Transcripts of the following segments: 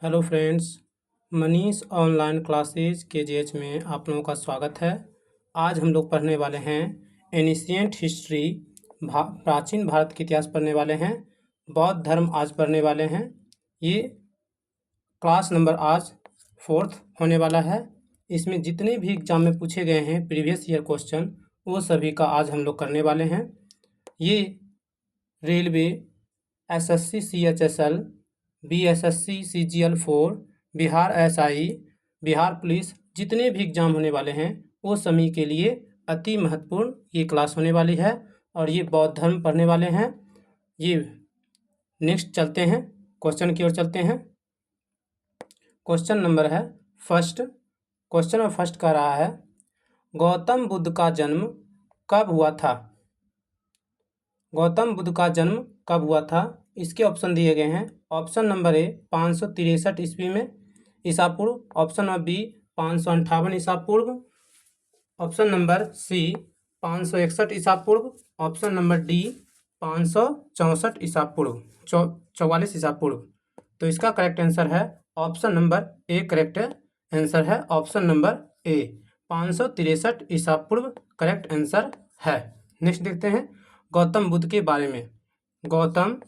Hello friends, Manish online classes KGH में आप लोगों का स्वागत है। आज हम लोग पढ़ने वाले हैं एनिशिएंट हिस्ट्री, प्राचीन भारत के इतिहास पढ़ने वाले हैं। बौद्ध धर्म आज पढ़ने वाले हैं। ये क्लास नंबर आज 4th होने वाला है। इसमें जितने भी एग्जाम में पूछे गए हैं प्रीवियस ईयर क्वेश्चन, वो सभी का आज हम लोग करने वाले हैं। ये railway, SSC CHSL, BSSC CGL 4, Bihar SI, Bihar police, जितने भी एग्जाम होने वाले हैं वो सभी के लिए अति महत्वपूर्ण ये क्लास होने वाली है। और ये बौद्ध धर्म पढ़ने वाले हैं। ये नेक्स्ट चलते हैं, क्वेश्चन की ओर चलते हैं। क्वेश्चन नंबर है फर्स्ट। क्वेश्चन नंबर फर्स्ट कह रहा है, गौतम बुद्ध का जन्म कब हुआ था? गौतम बुद्ध का जन्म कब हुआ था? इसके ऑप्शन दिए गए हैं। ऑप्शन नंबर ए 563 ईस्वी में ईसा पूर्व, ऑप्शन नंबर बी 558 ईसा पूर्व, ऑप्शन नंबर सी 561 ईसा पूर्व, ऑप्शन नंबर डी 564 ईसा पूर्व, 44 ईसा पूर्व। तो इसका करेक्ट आंसर है option number A. Correct answer है ऑप्शन नंबर ए, 563 ईसा पूर्व करेक्ट आंसर है। नेक्स्ट देखते हैं गौतम बुद्ध के बारे में। गौतम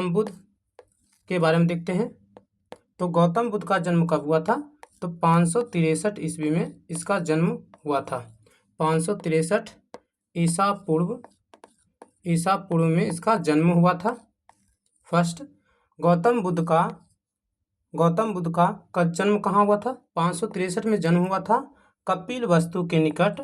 बुद्ध के बारे में देखते हैं। तो गौतम बुद्ध का जन्म कब हुआ था? तो 563 ईस्वी में इसका जन्म हुआ था। 563 ईसा पूर्व में इसका जन्म हुआ था। फर्स्ट, गौतम बुद्ध का जन्म कहाँ हुआ था? 563 में जन्म हुआ था कपिलवस्तु के निकट,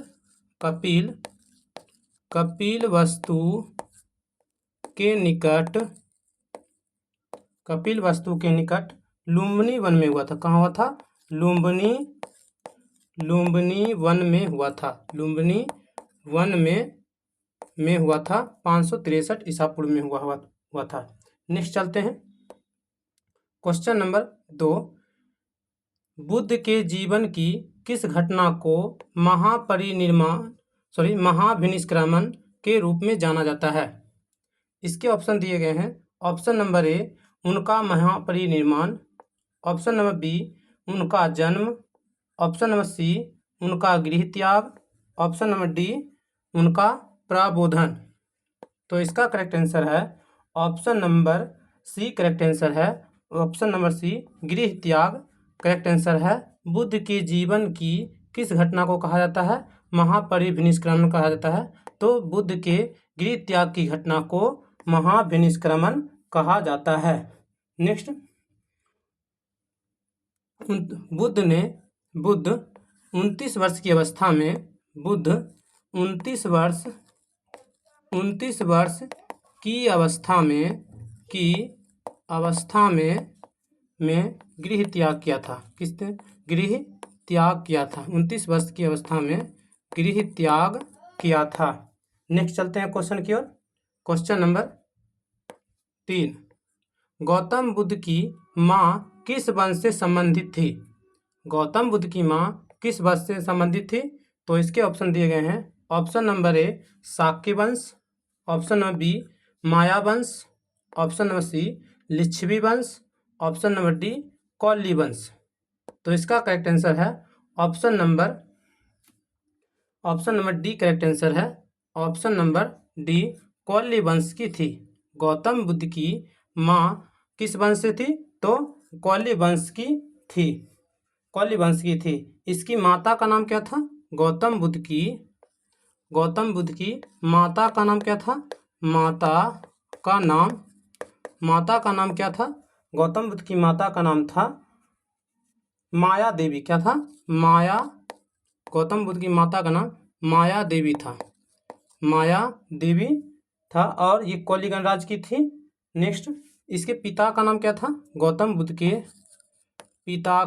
कपिलवस्तु के निकट लुम्बिनी वन में हुआ था। कहाँ हुआ था? लुम्बिनी वन में हुआ था। लुम्बिनी वन में हुआ था। 563 ईसा पूर्व में हुआ था। नेक्स्ट चलते हैं क्वेश्चन नंबर 2। बुद्ध के जीवन की किस घटना को महाभिनिष्क्रमण के रूप में जाना जाता है? इसके ऑप्शन दिए गए हैं। ऑप्शन नंबर ए उनका महापरिनिर्वाण, ऑप्शन नंबर बी उनका जन्म, ऑप्शन नंबर सी उनका गृह त्याग, ऑप्शन नंबर डी उनका प्रबोधन। तो इसका करेक्ट आंसर है option number C. Correct answer है ऑप्शन नंबर सी, गृह त्याग करेक्ट आंसर है। बुद्ध के जीवन की किस घटना को कहा जाता है? महापरिनिष्क्रमण कहा जाता है। तो बुद्ध के गृह त्याग की घटना को महाभिनिष्क्रमण कहा जाता है। नेक्स्ट, बुद्ध 29 वर्ष की अवस्था में की अवस्था में गृह त्याग किया था। किसने गृह त्याग किया था? 29 वर्ष की अवस्था में गृह त्याग किया था। नेक्स्ट चलते हैं क्वेश्चन की ओर। क्वेश्चन नंबर 3, गौतम बुद्ध की माँ किस वंश से संबंधित थी? गौतम बुद्ध की माँ किस वंश से संबंधित थी? तो इसके ऑप्शन दिए गए हैं। ऑप्शन नंबर ए शाक्य वंश, ऑप्शन नंबर बी माया वंश, ऑप्शन नंबर सी लिच्छवी वंश, ऑप्शन नंबर डी कौली वंश। तो इसका करेक्ट आंसर है option number D. Correct answer है ऑप्शन नंबर डी, कौली वंश की थी। गौतम बुद्ध की माँ किस वंश से थी? तो कौली वंश की थी। इसकी माता का नाम क्या था? गौतम बुद्ध की माता का नाम क्या था? माता का नाम क्या था? गौतम बुद्ध की माता का नाम था माया देवी। क्या था? गौतम बुद्ध की माता का नाम माया देवी था। और ये कौली गणराज्य की थी। नेक्स्ट, इसके पिता का नाम क्या था? गौतम बुद्ध के पिता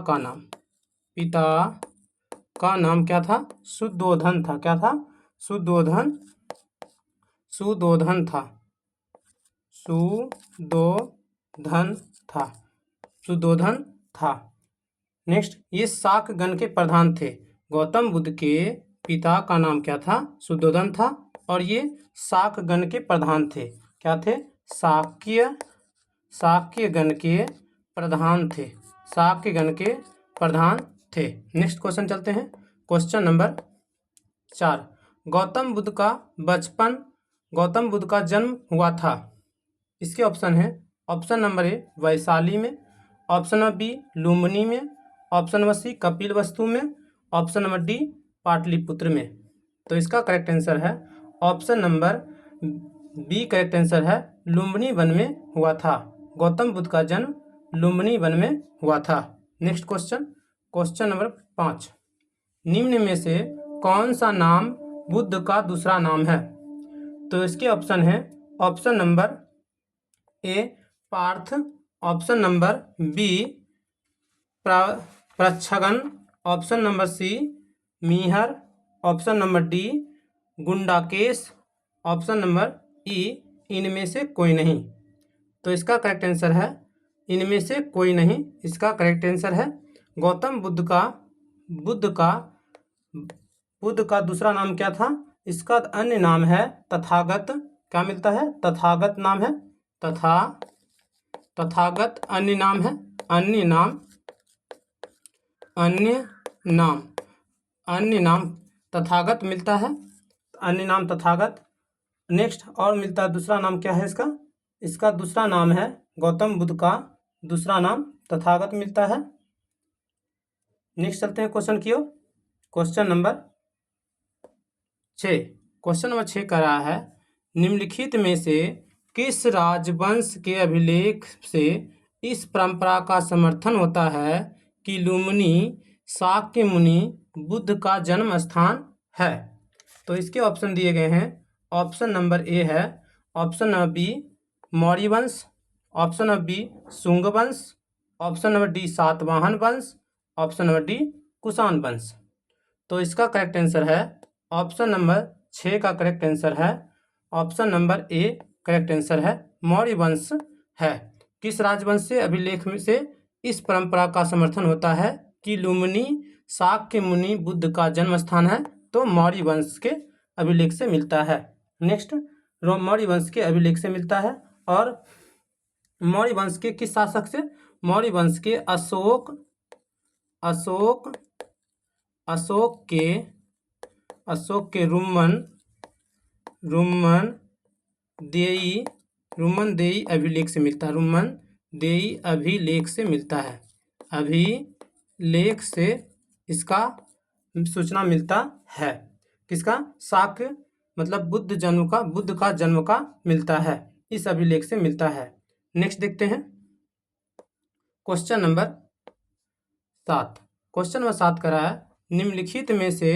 का नाम क्या था? शुद्धोधन था। क्या था? शुद्धोधन था। नेक्स्ट, ये शाक गण के प्रधान थे। गौतम बुद्ध के पिता का नाम क्या था? शुद्धोधन था। और ये शाकगण के प्रधान थे। क्या थे? शाक्यगण के प्रधान थे। शाक्यगण के प्रधान थे। नेक्स्ट क्वेश्चन चलते हैं। Question number 4। गौतम बुद्ध का जन्म हुआ था। इसके ऑप्शन है। ऑप्शन नंबर ए वैशाली में, ऑप्शन नंबर बी लुम्बिनी में, ऑप्शन नंबर सी कपिलवस्तु में, ऑप्शन नंबर डी पाटलिपुत्र में। तो इसका करेक्ट आंसर है option number B. Correct answer है लुम्बिनी वन में हुआ था। गौतम बुद्ध का जन्म लुम्बिनी वन में हुआ था। Next question, question number 5। निम्न में से कौन सा नाम बुद्ध का दूसरा नाम है? तो इसके ऑप्शन है। Option number A Parth, option number B प्रच्छगन, ऑप्शन नंबर सी मीहर, option number D Gudakesh, option number E इनमें से कोई नहीं। तो इसका करेक्ट आंसर है इनमें से कोई नहीं। इसका करेक्ट आंसर है गौतम बुद्ध का दूसरा नाम क्या था? इसका अन्य नाम है तथागत। क्या मिलता है? तथागत नाम है। तथागत अन्य नाम है। अन्य नाम तथागत मिलता है। अन्य नाम तथागत। नेक्स्ट और मिलता है दूसरा नाम क्या है इसका? इसका दूसरा नाम है गौतम बुद्ध का दूसरा नाम तथागत मिलता है। नेक्स्ट चलते हैं क्वेश्चन की ओर। Question number 6। क्वेश्चन नंबर 6 कह रहा है निम्नलिखित में से किस राजवंश के अभिलेख से इस परंपरा का समर्थन होता है कि लुम्बिनी शाक्य मुनि बुद्ध का जन्म स्थान है? तो इसके ऑप्शन दिए गए हैं। ऑप्शन नंबर ए है। ऑप्शन नंबर बी मौर्य वंश, ऑप्शन नंबर बी शुंग वंश, ऑप्शन नंबर डी सातवाहन वंश, ऑप्शन नंबर डी कुषाण वंश। तो इसका करेक्ट आंसर है ऑप्शन नंबर 6 का करेक्ट आंसर है option number A. Correct answer है मौर्य वंश है। किस राजवंश से अभिलेख में से इस परंपरा का समर्थन होता है कि लुम्बिनी शाक्य मुनि बुद्ध का जन्म स्थान है? तो मौर्य वंश के अभिलेख से मिलता है। नेक्स्ट मौर्य वंश के अभिलेख से मिलता है। और मौर्य वंश के किस शासक से? मौर्य वंश के अशोक के रुमन देई अभिलेख से मिलता है। रुमन देई अभिलेख से मिलता है। अभिलेख से इसका सूचना मिलता है। किसका? शाक्य मतलब बुद्ध का जन्म का मिलता है। इस अभिलेख से मिलता है। नेक्स्ट देखते हैं क्वेश्चन नंबर 7। क्वेश्चन नंबर 7 कह रहा है निम्नलिखित में से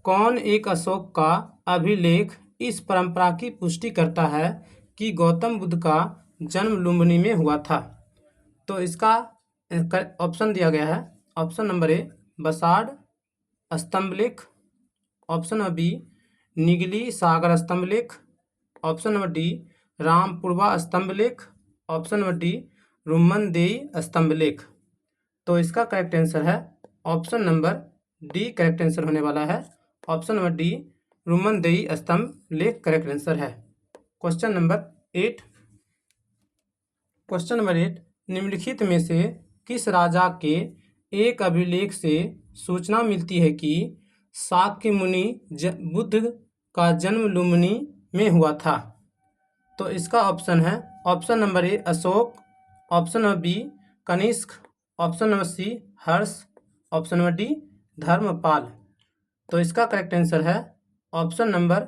कौन एक अशोक का अभिलेख इस परंपरा की पुष्टि करता है कि गौतम बुद्ध का जन्म लुम्बिनी में हुआ था? तो इसका ऑप्शन दिया गया है। ऑप्शन नंबर ए बसाड़ स्तंभलेख, option number B Nigali Sagar स्तंभलेख, ऑप्शन नंबर डी रामपुरवा स्तंभलेख, option number D Rummindei स्तंभलेख। तो इसका करेक्ट आंसर है option number D. Correct answer होने वाला है option number D Rummindei स्तंभलेख करेक्ट आंसर है। Question number 8। क्वेश्चन नंबर 8 निम्नलिखित में से किस राजा के एक अभिलेख से सूचना मिलती है कि शाक्य मुनि बुद्ध का जन्म लुम्बिनी में हुआ था? तो इसका ऑप्शन है। Option number A Ashoka, option number B Kanishka, option number C Harsha, option number D Dharmapala. तो इसका करेक्ट आंसर है option number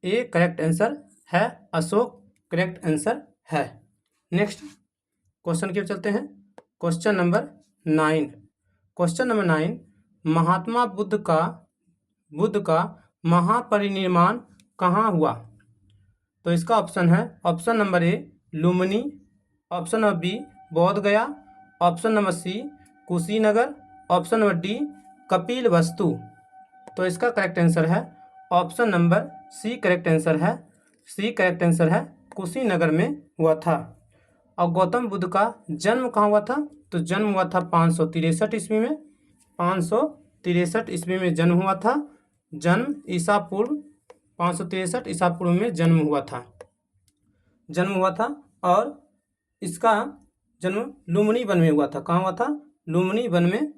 A. Correct answer है अशोक। करेक्ट आंसर है। नेक्स्ट क्वेश्चन की ओर चलते हैं। Question number 9। Question number 9 Mahatma Buddha का महापरिनिर्वाण कहाँ हुआ? तो इसका ऑप्शन है। Option number A Lumbini, option number B Bodh Gaya, option number C Kushinagar, option number D Kapilavastu. तो इसका करेक्ट आंसर है option number C. Correct answer है सी। करेक्ट आंसर है कुशीनगर में हुआ था। और गौतम बुद्ध का जन्म कहाँ हुआ था? तो जन्म हुआ था 563 ईस्वी में। 563 ईस्वी में जन्म हुआ था जन्म ईसा पूर्व 563 ईसा पूर्व में जन्म हुआ था। और इसका जन्म लुम्बिनी वन में हुआ था। कहाँ हुआ था? लुम्बिनी वन में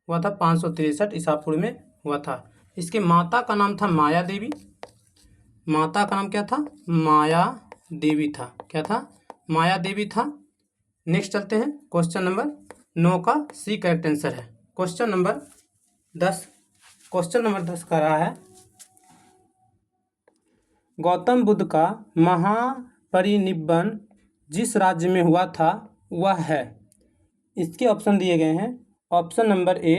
हुआ था 563 ईसा पूर्व में हुआ था। इसके माता का नाम था माया देवी। माता का नाम क्या था? माया देवी था। क्या था? माया देवी था। नेक्स्ट चलते हैं, क्वेश्चन नंबर 9 का सी करेक्ट आंसर है। क्वेश्चन नंबर 10 का रहा है, गौतम बुद्ध का महापरिनिब्बन जिस राज्य में हुआ था वह है। इसके ऑप्शन दिए गए हैं। Option number A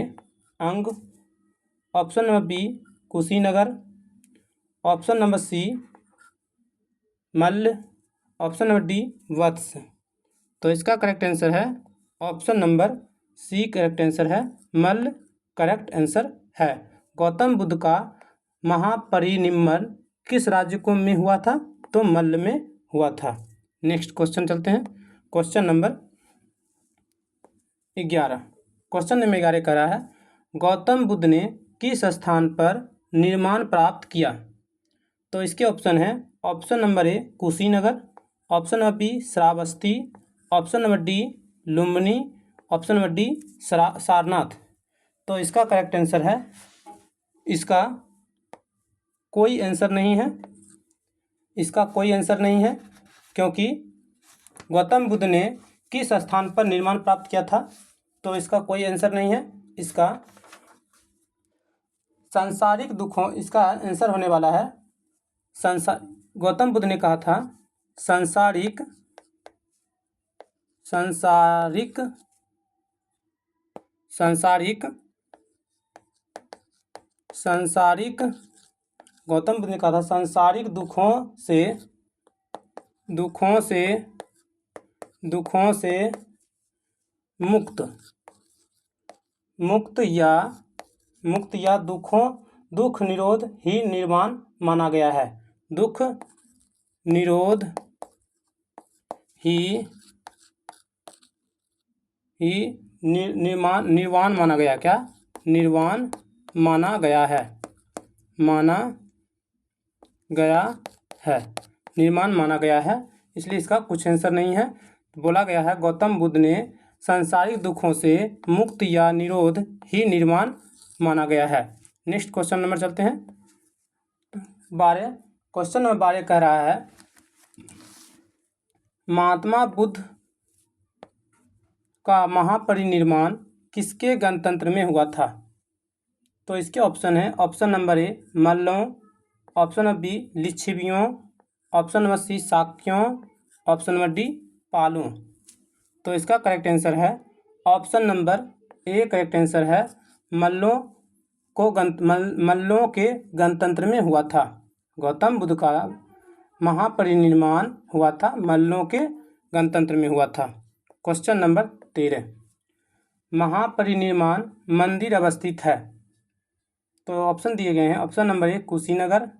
Anga, option number B Kushinagar, option number C Malla, option number D Vatsa. तो इसका करेक्ट आंसर है option number C correct answer है, मल्ल करेक्ट आंसर है। गौतम बुद्ध का महापरिनिब्बन किस राज्य को में हुआ था? तो मल्ल में हुआ था। नेक्स्ट क्वेश्चन चलते हैं, क्वेश्चन नंबर 11। क्वेश्चन नंबर 11 कह रहा है, गौतम बुद्ध ने किस स्थान पर निर्माण प्राप्त किया? तो इसके ऑप्शन है, option number A Kushinagar, option number B Shravasti, option number D Lumbini, option number D Sarnath. तो इसका करेक्ट आंसर है, इसका कोई आंसर नहीं है। इसका कोई आंसर नहीं है, क्योंकि गौतम बुद्ध ने किस स्थान पर निर्माण प्राप्त किया था? तो इसका कोई आंसर नहीं है। इसका सांसारिक दुखों, इसका आंसर होने वाला है गौतम बुद्ध ने कहा था सांसारिक गौतम बुद्ध ने कहा था सांसारिक दुखों से मुक्त या दुख निरोध ही निर्वाण माना गया है। दुख निरोध ही निर्वाण माना गया। क्या? निर्वाण माना गया है। निर्माण माना गया है, इसलिए इसका कुछ आंसर नहीं है। बोला गया है गौतम बुद्ध ने सांसारिक दुखों से मुक्त या निरोध ही निर्वाण माना गया है। नेक्स्ट क्वेश्चन नंबर चलते हैं 12। क्वेश्चन नंबर 12 कह रहा है, महात्मा बुद्ध का महापरिनिर्वाण किसके गणतंत्र में हुआ था? तो इसके ऑप्शन है, ऑप्शन नंबर ए मल्लों, ऑप्शन नंबर बी लिच्छवियों, ऑप्शन नंबर सी शाक्यों, ऑप्शन नंबर डी पालों। तो इसका करेक्ट आंसर है option number A correct answer है, मल्लों के गणतंत्र में हुआ था। गौतम बुद्ध का महापरिनिर्वाण हुआ था मल्लों के गणतंत्र में हुआ था। क्वेश्चन नंबर 13, महापरिनिर्वाण मंदिर अवस्थित है? तो ऑप्शन दिए गए हैं, option number A Kushinagar,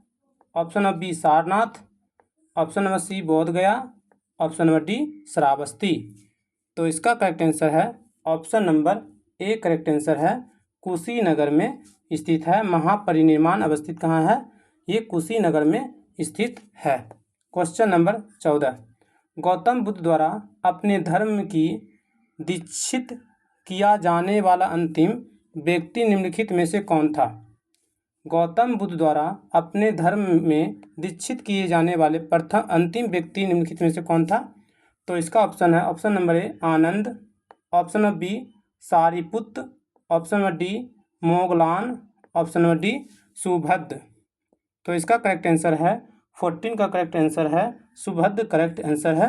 option number B Sarnath, option number C Bodh Gaya, option number D Shravasti. तो इसका करेक्ट आंसर है option number A correct answer है, कुशीनगर में स्थित है। महापरिनिर्वाण अवस्थित कहाँ है? ये कुशीनगर में स्थित है। क्वेश्चन नंबर 14, गौतम बुद्ध द्वारा अपने धर्म की दीक्षित किया जाने वाला अंतिम व्यक्ति निम्नलिखित में से कौन था? गौतम बुद्ध द्वारा अपने धर्म में दीक्षित किए जाने वाले प्रथम अंतिम व्यक्ति निम्नलिखित में से कौन था? तो इसका ऑप्शन है, option number A Anand, option number B Sariputra, option number D Moggallana, option number D Subhadra. तो इसका करेक्ट आंसर है 14 का करेक्ट आंसर है सुभद्र करेक्ट आंसर है।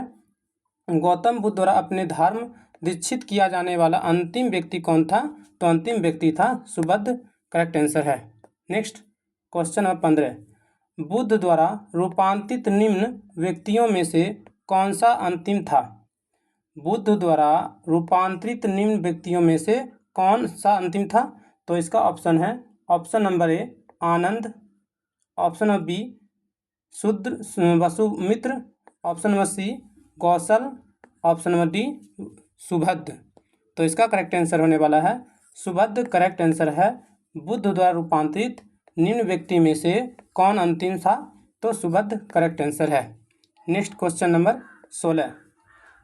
गौतम बुद्ध द्वारा अपने धर्म दीक्षित किया जाने वाला अंतिम व्यक्ति कौन था? तो अंतिम व्यक्ति था सुभद्र करेक्ट आंसर है। नेक्स्ट क्वेश्चन नंबर 15, बुद्ध द्वारा रूपांतरित निम्न व्यक्तियों में से कौन सा अंतिम था? बुद्ध द्वारा रूपांतरित निम्न व्यक्तियों में से कौन सा अंतिम था? तो इसका ऑप्शन है, option number A Anand, option number B Shudra Vasumitra, option number C Kaushal, option number D Subhadra. तो इसका करेक्ट आंसर होने वाला है सुभद्र करेक्ट आंसर है। बुद्ध द्वारा रूपांतरित निम्न व्यक्ति में से कौन अंतिम था? तो सुबुद्ध करेक्ट आंसर है। Next question number 16।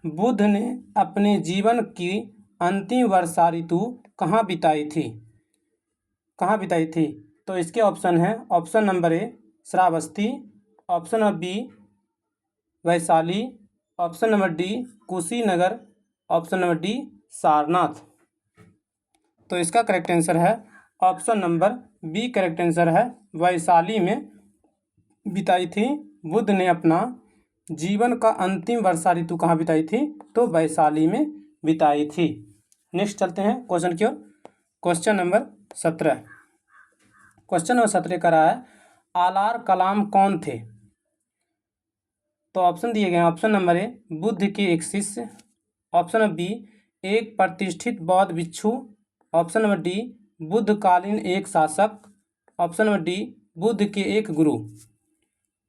बुद्ध ने अपने जीवन की अंतिम वर्षा ऋतु कहाँ बिताई थी? कहाँ बिताई थी? तो इसके ऑप्शन है, option number A Shravasti, option number B Vaishali, option number D Kushinagar, option number D Sarnath. तो इसका करेक्ट आंसर है option number B correct answer है, वैशाली में बिताई थी। बुद्ध ने अपना जीवन का अंतिम वर्षा ऋतु कहाँ बिताई थी? तो वैशाली में बिताई थी। नेक्स्ट चलते हैं क्वेश्चन की ओर। Question number 17। क्वेश्चन नंबर 17 का रहा है आलार कलाम कौन थे? तो ऑप्शन दिए गए हैं, ऑप्शन नंबर ए बुद्ध के एक शिष्य, ऑप्शन नंबर बी एक प्रतिष्ठित बौद्ध भिक्षु, ऑप्शन नंबर डी बुद्धकालीन एक शासक, ऑप्शन नंबर डी बुद्ध के एक गुरु।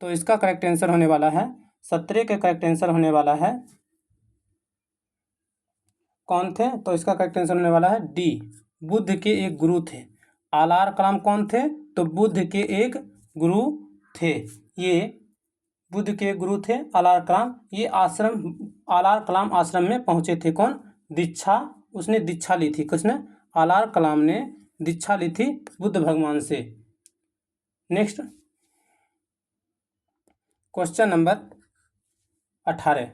तो इसका करेक्ट आंसर होने वाला है 17 का करेक्ट आंसर होने वाला है कौन थे? तो इसका करेक्ट आंसर होने वाला है डी बुद्ध के एक गुरु थे। आलार कलाम कौन थे? तो बुद्ध के एक गुरु थे। ये बुद्ध के गुरु थे आलार कलाम। ये आश्रम आलार कलाम आश्रम में पहुंचे थे। कौन? दीक्षा, उसने दीक्षा ली थी। किसने? आलार कलाम ने दीक्षा ली थी बुद्ध भगवान से। Next question number 18।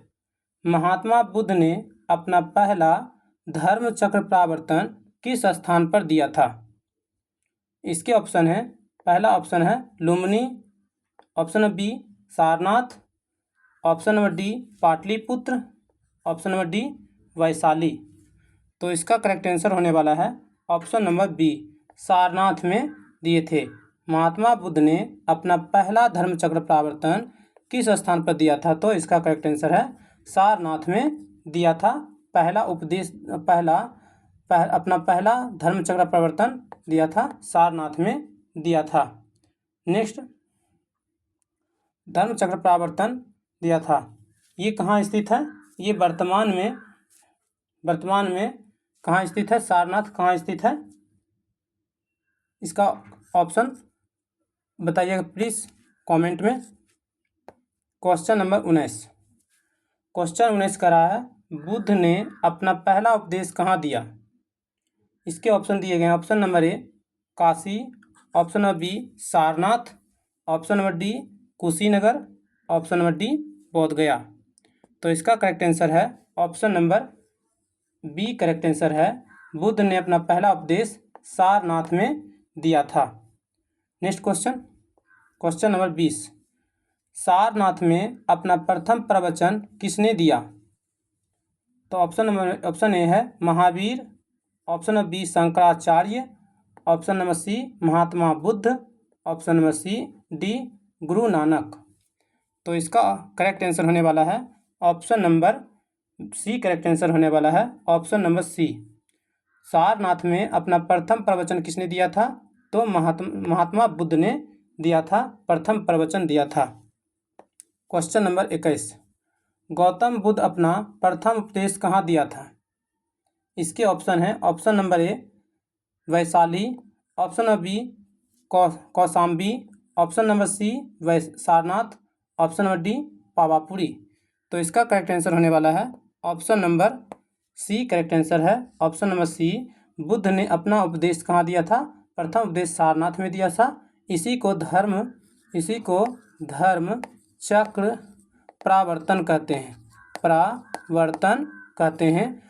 Mahatma Buddha ने अपना पहला धर्म चक्र प्रवर्तन किस स्थान पर दिया था? इसके ऑप्शन है, पहला ऑप्शन है Lumbini, option number B Sarnath, option number D Pataliputra, option number D Vaishali. तो इसका करेक्ट आंसर होने वाला है ऑप्शन नंबर बी सारनाथ में दिए थे। महात्मा बुद्ध ने अपना पहला धर्म चक्र प्रवर्तन किस स्थान पर दिया था? तो इसका करेक्ट आंसर है सारनाथ में दिया था। पहला उपदेश अपना पहला धर्म चक्र प्रवर्तन दिया था सारनाथ में दिया था। नेक्स्ट धर्म चक्र प्रवर्तन दिया था, ये कहाँ स्थित है? ये वर्तमान में कहाँ स्थित है? सारनाथ कहाँ स्थित है? इसका ऑप्शन बताइएगा प्लीज़ कमेंट में। Question number 19। क्वेश्चन 19 का रहा है बुद्ध ने अपना पहला उपदेश कहाँ दिया? इसके ऑप्शन दिए गए हैं, option number A Kashi, option number B Sarnath, option number D Kushinagar, option number D Bodhgaya. तो इसका करेक्ट आंसर है option number B correct answer है। बुद्ध ने अपना पहला उपदेश सारनाथ में दिया था। Next question number 20। सारनाथ में अपना प्रथम प्रवचन किसने दिया? तो ऑप्शन ए है Mahavir, option number B Shankaracharya, option number C Mahatma Buddha, option number C D Guru Nanak. तो इसका करेक्ट आंसर होने वाला है option number C correct answer होने वाला है ऑप्शन नंबर सी। सारनाथ में अपना प्रथम प्रवचन किसने दिया था? तो महात्मा बुद्ध ने दिया था, प्रथम प्रवचन दिया था। Question number 21। गौतम बुद्ध अपना प्रथम उपदेश कहाँ दिया था? इसके ऑप्शन है, option number A Vaishali, option number B Kaushambi, option number C Sarnath, option number D Pawapuri. तो इसका करेक्ट आंसर होने वाला है option number C correct answer है ऑप्शन नंबर सी। बुद्ध ने अपना उपदेश कहाँ दिया था? प्रथम उपदेश सारनाथ में दिया था। इसी को धर्म चक्र प्रवर्तन कहते हैं।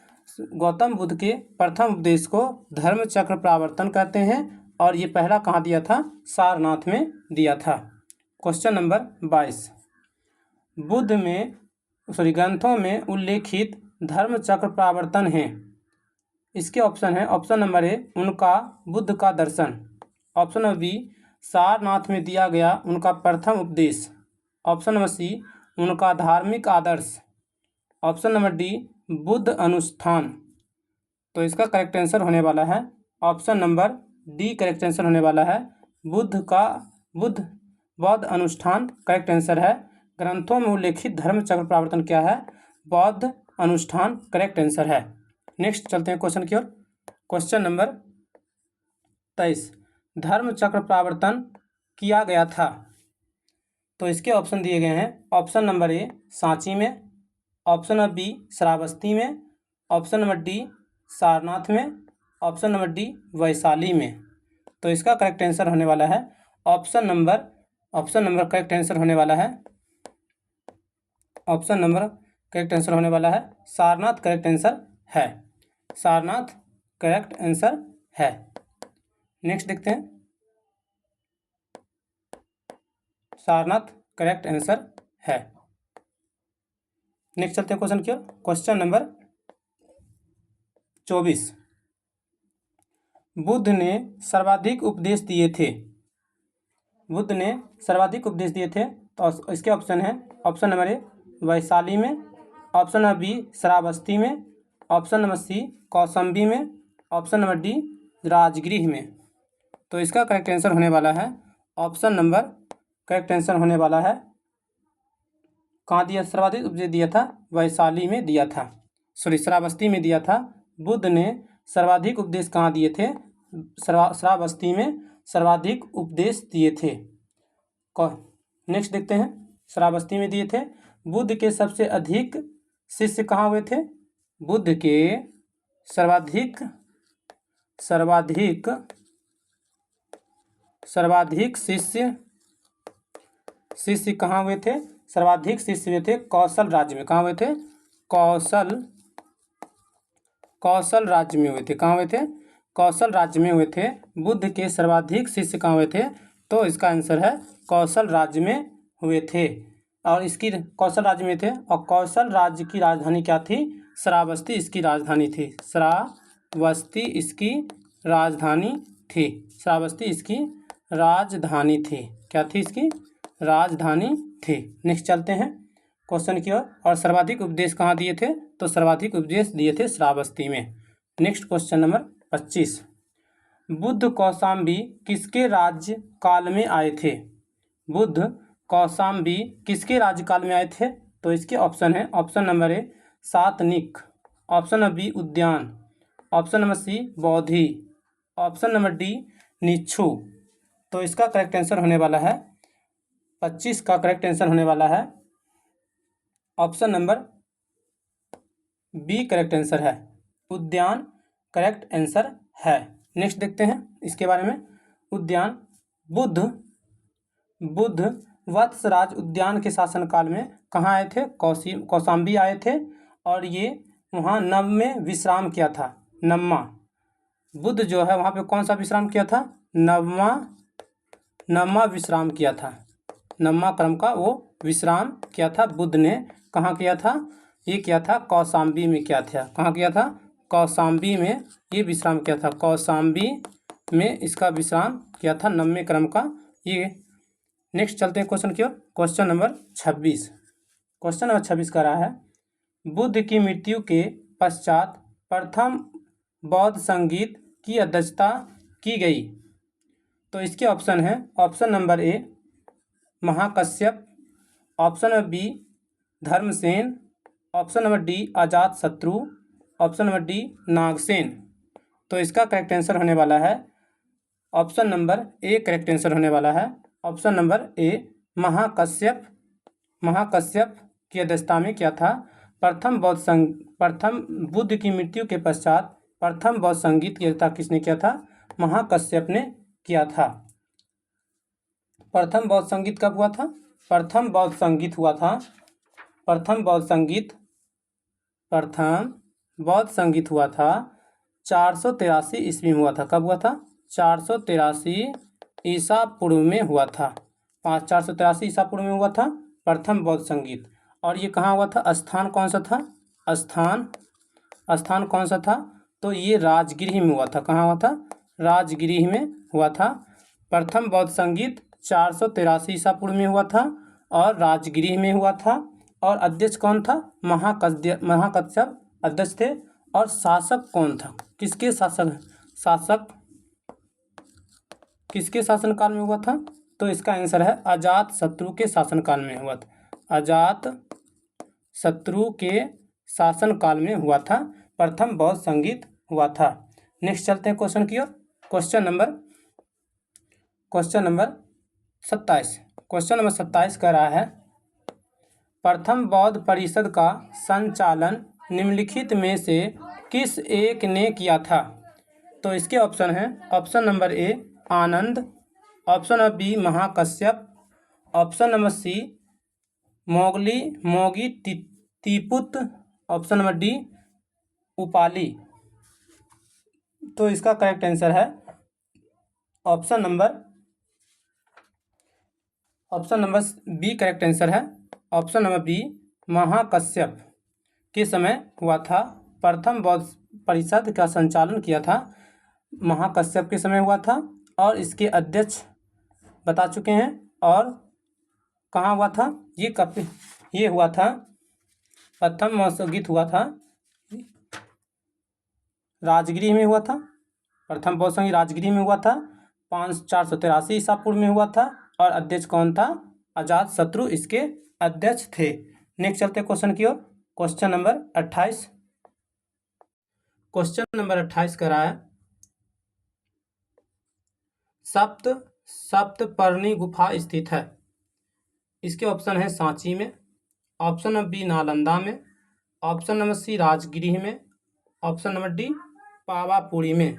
गौतम बुद्ध के प्रथम उपदेश को धर्म चक्र प्रवर्तन कहते हैं और ये पहला कहाँ दिया था? सारनाथ में दिया था। Question number 22। बुद्ध में ग्रंथों में उल्लेखित धर्म चक्र प्रवर्तन हैं। इसके ऑप्शन है, ऑप्शन नंबर ए उनका बुद्ध का दर्शन, ऑप्शन नंबर बी सारनाथ में दिया गया उनका प्रथम उपदेश, ऑप्शन नंबर सी उनका धार्मिक आदर्श, ऑप्शन नंबर डी बुद्ध अनुष्ठान। तो इसका करेक्ट आंसर होने वाला है option number D correct answer होने वाला है बौद्ध अनुष्ठान करेक्ट आंसर है। ग्रंथों में उल्लेखित धर्म चक्र प्रवर्तन क्या है? बौद्ध अनुष्ठान करेक्ट आंसर है। नेक्स्ट चलते हैं क्वेश्चन की ओर। Question number 23। धर्म चक्र प्रवर्तन किया गया था? तो इसके ऑप्शन दिए गए हैं। ऑप्शन नंबर ए सांची में, ऑप्शन नंबर बी श्रावस्ती में, ऑप्शन नंबर डी सारनाथ में, ऑप्शन नंबर डी वैशाली में। तो इसका करेक्ट आंसर होने वाला है ऑप्शन नंबर करेक्ट आंसर होने वाला है ऑप्शन नंबर करेक्ट आंसर होने वाला है सारनाथ करेक्ट आंसर है। सारनाथ करेक्ट आंसर है। नेक्स्ट देखते हैं। सारनाथ करेक्ट आंसर है। नेक्स्ट चलते हैं क्वेश्चन की ओर। Question number 24। बुद्ध ने सर्वाधिक उपदेश दिए थे। बुद्ध ने सर्वाधिक उपदेश दिए थे। तो इसके ऑप्शन है ऑप्शन नंबर ए वैशाली में, ऑप्शन नंबर बी श्रावस्ती में, ऑप्शन नंबर सी कौशाम्बी में, ऑप्शन नंबर डी राजगृह में। तो इसका करेक्ट आंसर होने वाला है ऑप्शन नंबर करेक्ट आंसर होने वाला है, कहाँ दिया सर्वाधिक उपदेश दिया था? वैशाली में दिया था, सॉरी श्रावस्ती में दिया था। बुद्ध ने सर्वाधिक उपदेश कहाँ दिए थे? श्रावस्ती में सर्वाधिक उपदेश दिए थे। नेक्स्ट देखते हैं। श्रावस्ती में दिए थे। बुद्ध के सबसे अधिक शिष्य कहाँ हुए थे? बुद्ध के सर्वाधिक शिष्य कहाँ हुए थे? सर्वाधिक शिष्य हुए थे कौशल राज्य में। कहाँ हुए थे? कौशल राज्य में हुए थे। कहाँ हुए थे? कौशल राज्य में हुए थे। बुद्ध के सर्वाधिक शिष्य कहाँ हुए थे? तो इसका आंसर है कौशल राज्य में हुए थे। और इसकी कौशल राज्य में थे, और कौशल राज्य की राजधानी क्या थी? श्रावस्ती इसकी राजधानी थी। श्रावस्ती इसकी राजधानी थी। श्रावस्ती इसकी राजधानी थी। क्या थी? इसकी राजधानी थी। नेक्स्ट चलते हैं क्वेश्चन की ओर। और सर्वाधिक उपदेश कहाँ दिए थे? तो सर्वाधिक उपदेश दिए थे श्रावस्ती में। Next question number 25। Buddha Kaushambi किसके राज्य काल में आए थे? बुद्ध कौशाम्बी किसके राज्यकाल में आए थे? तो इसके ऑप्शन है ऑप्शन नंबर ए सातनिक, ऑप्शन नंबर बी उद्यान, ऑप्शन नंबर सी बौद्धि, ऑप्शन नंबर डी निच्छु। तो इसका करेक्ट आंसर होने वाला है 25 का करेक्ट आंसर होने वाला है option number B correct answer है, उद्यान करेक्ट आंसर है। नेक्स्ट देखते हैं इसके बारे में। उद्यान बुद्ध वत्सराज उद्यान के शासनकाल में कहाँ आए थे? कौशाम्बी आए थे, और ये वहाँ नव में विश्राम किया था। नवमा बुद्ध जो है वहाँ पे कौन सा विश्राम किया था? नवमा विश्राम किया था। नवमा क्रम का वो विश्राम किया था बुद्ध ने। कहाँ किया था? ये किया था कौशाम्बी में किया था। कहाँ किया था? कौशाम्बी में ये विश्राम किया था। कौशाम्बी में इसका विश्राम किया था नवमे क्रम का ये। नेक्स्ट चलते हैं क्वेश्चन की ओर। Question number 26। क्वेश्चन नंबर 26 का रहा है बुद्ध की मृत्यु के पश्चात प्रथम बौद्ध संगीत की अध्यक्षता की गई। तो इसके ऑप्शन है option number A Mahakashyap, option number B Dharmasen, option number D Ajatashatru, option number D Nagasen. तो इसका करेक्ट आंसर होने वाला है option number A correct answer होने वाला है ऑप्शन नंबर ए महाकश्यप की अध्यक्षता में किया था। प्रथम बुद्ध की मृत्यु के पश्चात प्रथम बौद्ध संगीत की अध्यक्षता किसने किया था? महाकश्यप ने किया था। प्रथम बौद्ध संगीत कब हुआ था? प्रथम बौद्ध संगीत 483 ईस्वी में हुआ था। कब हुआ था? 483 ईसा पूर्व में हुआ था। 483 ईसा पूर्व में हुआ था प्रथम बौद्ध संगीत। और ये कहाँ हुआ था? स्थान कौन सा था? स्थान कौन सा था? तो ये राजगृह में हुआ था। कहाँ हुआ था? राजगृह में हुआ था। प्रथम बौद्ध संगीत 483 ईसा पूर्व में हुआ था और राजगृह में हुआ था। और अध्यक्ष कौन था? महाकश्यप अध्यक्ष थे। और शासक कौन था? किसके शासनकाल में हुआ था? तो इसका आंसर है अजातशत्रु के शासनकाल में हुआ था। अजातशत्रु के शासनकाल में हुआ था प्रथम बौद्ध संगीत हुआ था। नेक्स्ट चलते हैं क्वेश्चन की ओर। Question number question number 27। Question number 27 कह रहा है, प्रथम बौद्ध परिषद का संचालन निम्नलिखित में से किस एक ने किया था? तो इसके ऑप्शन हैं, option number A Anand, option number B Mahakashyap, option number C मोगी तिपुत, ऑप्शन नंबर डी उपाली। तो इसका करेक्ट आंसर है option number B correct answer है। ऑप्शन नंबर बी महाकश्यप के समय हुआ था। प्रथम बौद्ध परिषद का संचालन किया था महाकश्यप के समय हुआ था और इसके अध्यक्ष बता चुके हैं। और कहाँ हुआ था ये हुआ था, प्रथम महासंगीत हुआ था राजगृह में हुआ था। प्रथम बौद्ध संगीत राजगृह में हुआ था, 483 ईसा पूर्व में हुआ था और अध्यक्ष कौन था? अजात शत्रु इसके अध्यक्ष थे। नेक्स्ट चलते क्वेश्चन की ओर। Question number 28। क्वेश्चन नंबर 28 कह रहा है, सप्तपर्णी गुफा स्थित है। इसके ऑप्शन है सांची में, ऑप्शन नंबर बी नालंदा में, ऑप्शन नंबर सी राजगृह में, ऑप्शन नंबर डी पावापुरी में।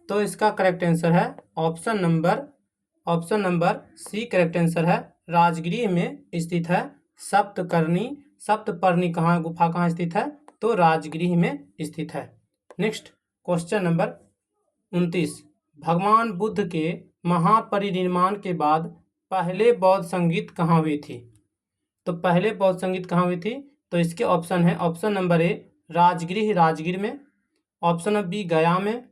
तो इसका करेक्ट आंसर है option number C correct answer है। राजगृह में स्थित है सप्तपर्णी गुफा कहाँ स्थित है? तो राजगृह में स्थित है। Next question number 29। भगवान बुद्ध के महापरिनिर्वाण के बाद पहले बौद्ध संगीत कहाँ हुई थी? तो पहले बौद्ध संगीत कहाँ हुई थी? तो इसके ऑप्शन है, ऑप्शन नंबर ए राजगृह में, ऑप्शन नंबर बी गया में,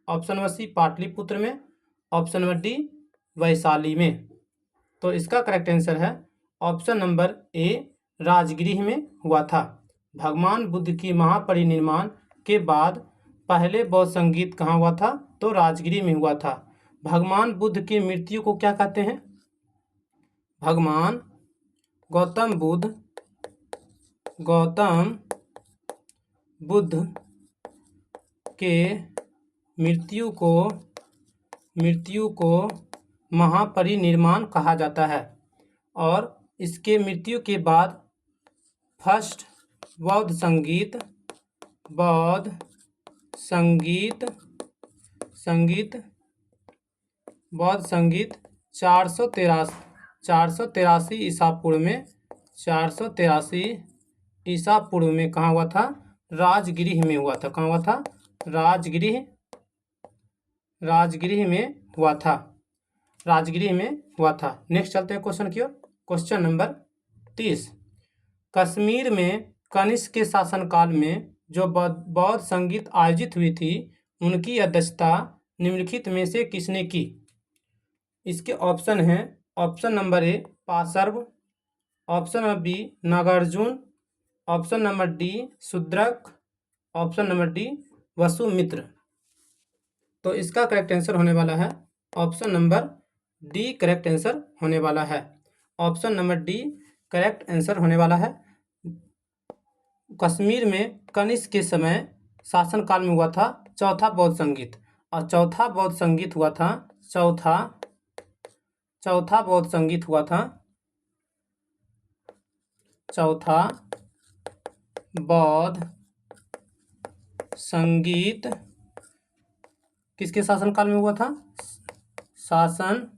ऑप्शन नंबर सी पाटलिपुत्र में, ऑप्शन नंबर डी वैशाली में। तो इसका करेक्ट आंसर है ऑप्शन नंबर ए राजगृह में हुआ था। भगवान बुद्ध की महापरिनिर्वाण के बाद पहले बौद्ध संगीत कहाँ हुआ था? तो राजगृह में हुआ था। भगवान बुद्ध की मृत्यु को क्या कहते हैं? भगवान गौतम बुद्ध के मृत्यु को महापरिनिर्वाण कहा जाता है और इसके मृत्यु के बाद फर्स्ट बौद्ध संगीत 483 ईसा पूर्व में 483 ईसा पूर्व में कहाँ हुआ था? राजगृह में हुआ था। कहाँ हुआ था? राजगृह में हुआ था। नेक्स्ट चलते हैं क्वेश्चन की ओर। Question number 30। कश्मीर में कनिष्क के शासनकाल में जो बौद्ध संगीत आयोजित हुई थी उनकी अध्यक्षता निम्नलिखित में से किसने की? इसके ऑप्शन हैं, option number A Parshva, option number B Nagarjuna, option number D Shudraka, option number D Vasumitra. तो इसका करेक्ट आंसर होने वाला है option number D correct answer होने वाला है। Option number D correct answer होने वाला है। कश्मीर में कनिष्क के समय शासनकाल में हुआ था चौथा बौद्ध संगीत और चौथा बौद्ध संगीत हुआ था चौथा बौद्ध संगीत हुआ था चौथा बौद्ध संगीत किसके शासनकाल में हुआ था? शासन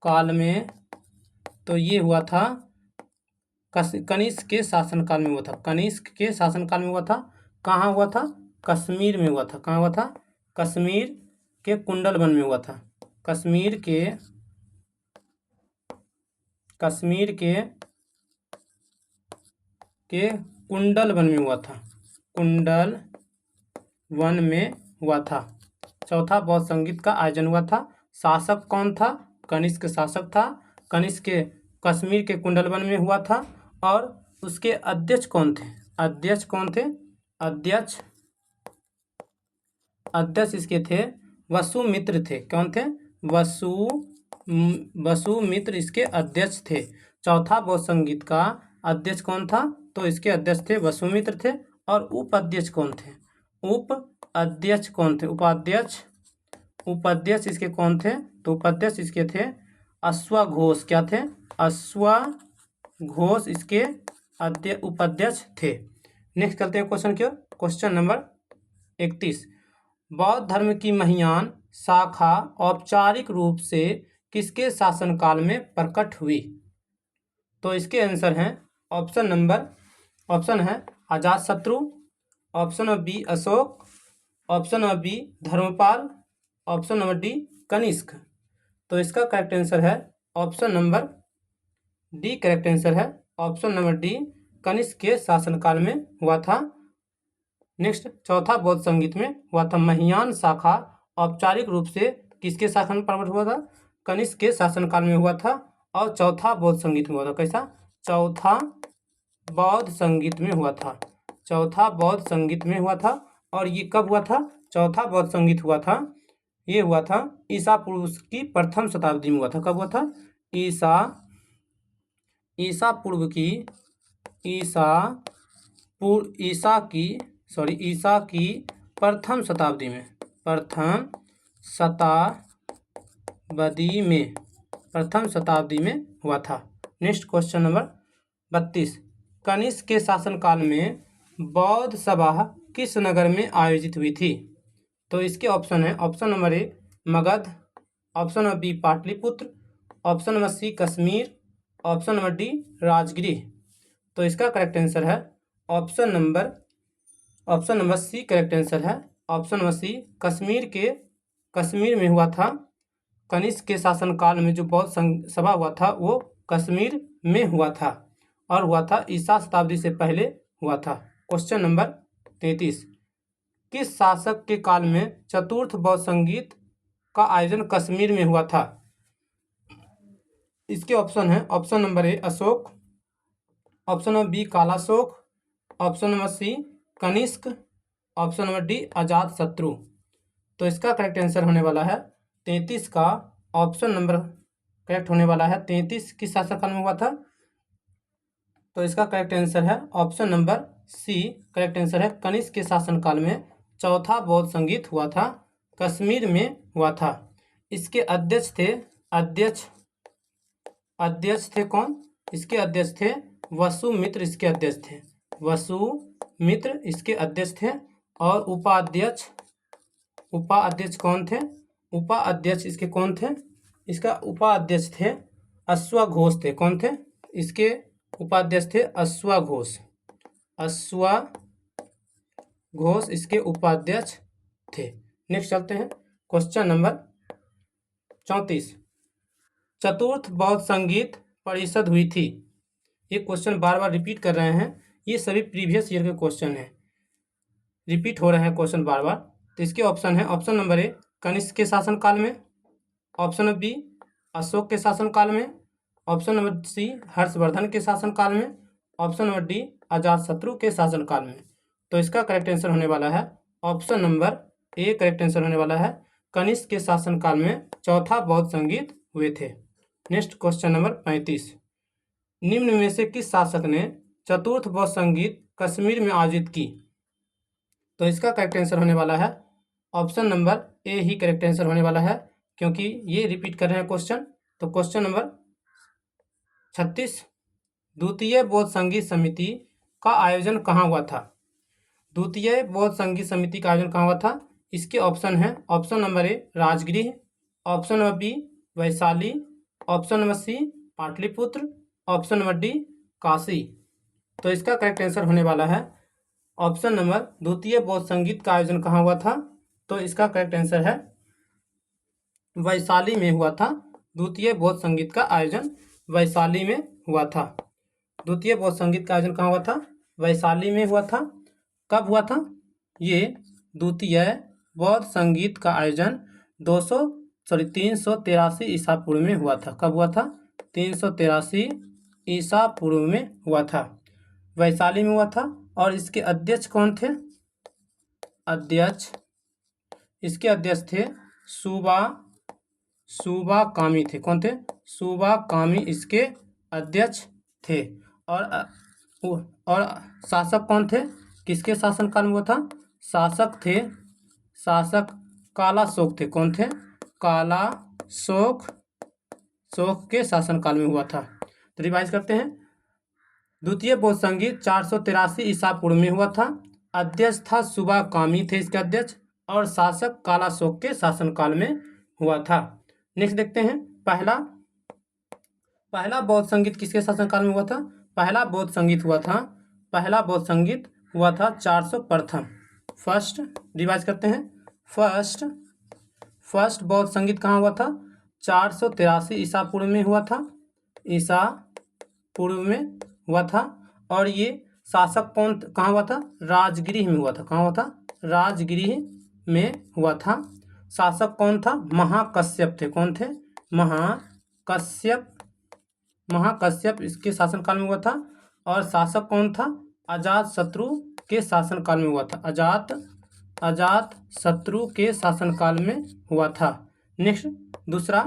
काल में। तो ये हुआ था कनिष्क के शासनकाल में हुआ था। कनिष्क के शासनकाल में हुआ था। कहाँ हुआ था? कश्मीर में हुआ था। कहाँ हुआ था? कश्मीर के कुंडलवन में हुआ था। कश्मीर के कुंडलवन में हुआ था। कुंडलवन में हुआ था। चौथा बौद्ध संगीत का आयोजन हुआ था। शासक कौन था? कनिष्क शासक था। कनिष्क के कश्मीर के कुंडलवन में हुआ था और उसके अध्यक्ष कौन थे? अध्यक्ष इसके थे वसुमित्र थे। कौन थे? वसुमित्र इसके अध्यक्ष थे। चौथा बौद्ध संगीत का अध्यक्ष कौन था? तो इसके अध्यक्ष थे वसुमित्र थे। और उपाध्यक्ष कौन थे? उपाध्यक्ष उपाध्यक्ष इसके कौन थे? तो उपाध्यक्ष इसके थे अश्वघोष। क्या थे? अश्वघोष इसके उपाध्यक्ष थे। नेक्स्ट चलते हैं क्वेश्चन की ओर। Question number 31। बौद्ध धर्म की महायान शाखा औपचारिक रूप से किसके शासनकाल में प्रकट हुई? तो इसके आंसर हैं ऑप्शन है Ajatashatru, option number B Ashoka, option number B Dharmapala, option number D Kanishka. तो इसका करेक्ट आंसर है option number D. Correct answer है ऑप्शन नंबर डी, कनिष्क के शासनकाल में हुआ था। नेक्स्ट चौथा बौद्ध संगीत में हुआ था महायान शाखा औपचारिक रूप से किसके शासन में प्रकट हुआ था? कनिष्क के शासनकाल में हुआ था। और चौथा बौद्ध संगीत में हुआ था। कैसा? चौथा बौद्ध संगीत में हुआ था। चौथा बौद्ध संगीत में हुआ था। और ये कब हुआ था? चौथा बौद्ध संगीत हुआ था, ये हुआ था ईसा पूर्व की प्रथम शताब्दी में हुआ था। कब हुआ था? ईसा की प्रथम शताब्दी में हुआ था। Next question number 32। कनिष्क के शासनकाल में बौद्ध सभा किस नगर में आयोजित हुई थी? तो इसके ऑप्शन है option number A Magadha, option number B Pataliputra, option number C Kashmir, option number D Rajgriha. तो इसका करेक्ट आंसर है option number C. Correct answer है ऑप्शन नंबर सी, कश्मीर में हुआ था। कनिष्क के शासनकाल में जो बौद्ध सभा हुआ था वो कश्मीर में हुआ था और हुआ था ईसा शताब्दी से पहले हुआ था। Question number 33। किस शासक के काल में चतुर्थ बौद्ध संगीत का आयोजन कश्मीर में हुआ था? इसके ऑप्शन है option number A Ashoka, option number B Kalashoka, option number C Kanishka, option number D Ajatashatru. तो इसका करेक्ट आंसर होने वाला है 33 का ऑप्शन नंबर करेक्ट होने वाला है 33 किस शासनकाल में हुआ था? तो इसका करेक्ट आंसर है option number C. Correct answer है कनिष्क के शासनकाल में चौथा बौद्ध संगीत हुआ था, कश्मीर में हुआ था। इसके अध्यक्ष थे कौन? इसके अध्यक्ष थे वसुमित्र। इसके अध्यक्ष थे वसुमित्र इसके अध्यक्ष थे। और उपाध्यक्ष कौन थे? उपाध्यक्ष इसके कौन थे? इसका उपाध्यक्ष थे अश्वघोष थे। कौन थे? इसके उपाध्यक्ष थे अश्वघोष इसके उपाध्यक्ष थे। नेक्स्ट चलते हैं क्वेश्चन नंबर 34। चतुर्थ बौद्ध संगीत परिषद हुई थी। ये क्वेश्चन बार बार रिपीट कर रहे हैं, ये सभी प्रीवियस ईयर के क्वेश्चन हैं, रिपीट हो रहे हैं क्वेश्चन बार बार। तो इसके ऑप्शन है ऑप्शन नंबर ए कनिष्क के शासनकाल में, ऑप्शन नंबर बी अशोक के शासनकाल में, ऑप्शन नंबर सी हर्षवर्धन के शासनकाल में, ऑप्शन नंबर डी अजातशत्रु के शासनकाल में। तो इसका करेक्ट आंसर होने वाला है option number A. Correct answer होने वाला है कनिष्क के शासनकाल में चौथा बौद्ध संगीत हुए थे। Next question number 35। निम्न में से किस शासक ने चतुर्थ बौद्ध संगीत कश्मीर में आयोजित की? तो इसका करेक्ट आंसर होने वाला है ऑप्शन नंबर ए ही करेक्ट आंसर होने वाला है, क्योंकि ये रिपीट कर रहे हैं क्वेश्चन। तो क्वेश्चन नंबर 36। द्वितीय बौद्ध संगीत समिति का आयोजन कहाँ हुआ था? द्वितीय बौद्ध संगीत समिति का आयोजन कहाँ हुआ था? इसके ऑप्शन है option number A Rajgriha, option number B Vaishali, option number C Pataliputra, option number D Kashi. तो इसका करेक्ट आंसर होने वाला है ऑप्शन नंबर द्वितीय बौद्ध संगीत का आयोजन कहाँ हुआ था? तो इसका करेक्ट आंसर है वैशाली में हुआ था। द्वितीय बौद्ध संगीत का आयोजन वैशाली में हुआ था। द्वितीय बौद्ध संगीत का आयोजन कहाँ हुआ था? वैशाली में हुआ था। कब हुआ था? ये द्वितीय बौद्ध संगीत का आयोजन 383 ईसा पूर्व में हुआ था। कब हुआ था? 383 ईसा पूर्व में हुआ था, वैशाली में हुआ था। और इसके अध्यक्ष कौन थे? इसके अध्यक्ष थे सुबा कामी थे। कौन थे? सुबा कामी इसके अध्यक्ष थे। और शासक कौन थे? किसके शासनकाल में हुआ था? शासक कालाशोक थे। कौन थे? कालाशोक के शासनकाल में हुआ था। तो रिवाइज करते हैं। द्वितीय बौद्ध संगीत 483 ईसा पूर्व में हुआ था। अध्यक्ष था सुबा कामी थे इसके अध्यक्ष, और शासक कालाशोक के शासनकाल में हुआ था। नेक्स्ट देखते हैं। पहला बौद्ध संगीत किसके शासनकाल में हुआ था? पहला बौद्ध संगीत हुआ था 400 प्रथम। फर्स्ट रिवाइज करते हैं। फर्स्ट बौद्ध संगीत कहाँ हुआ था? 483 ईसा पूर्व में हुआ था। और ये शासक कौन कहाँ हुआ था? राजगृह में हुआ था। कहाँ हुआ था? राजगृह में हुआ था। शासक कौन था? महाकश्यप थे। कौन थे? महाकश्यप इसके शासनकाल में हुआ था। और शासक कौन था? अजातशत्रु के शासनकाल में हुआ था। अजातशत्रु के शासनकाल में हुआ था। नेक्स्ट दूसरा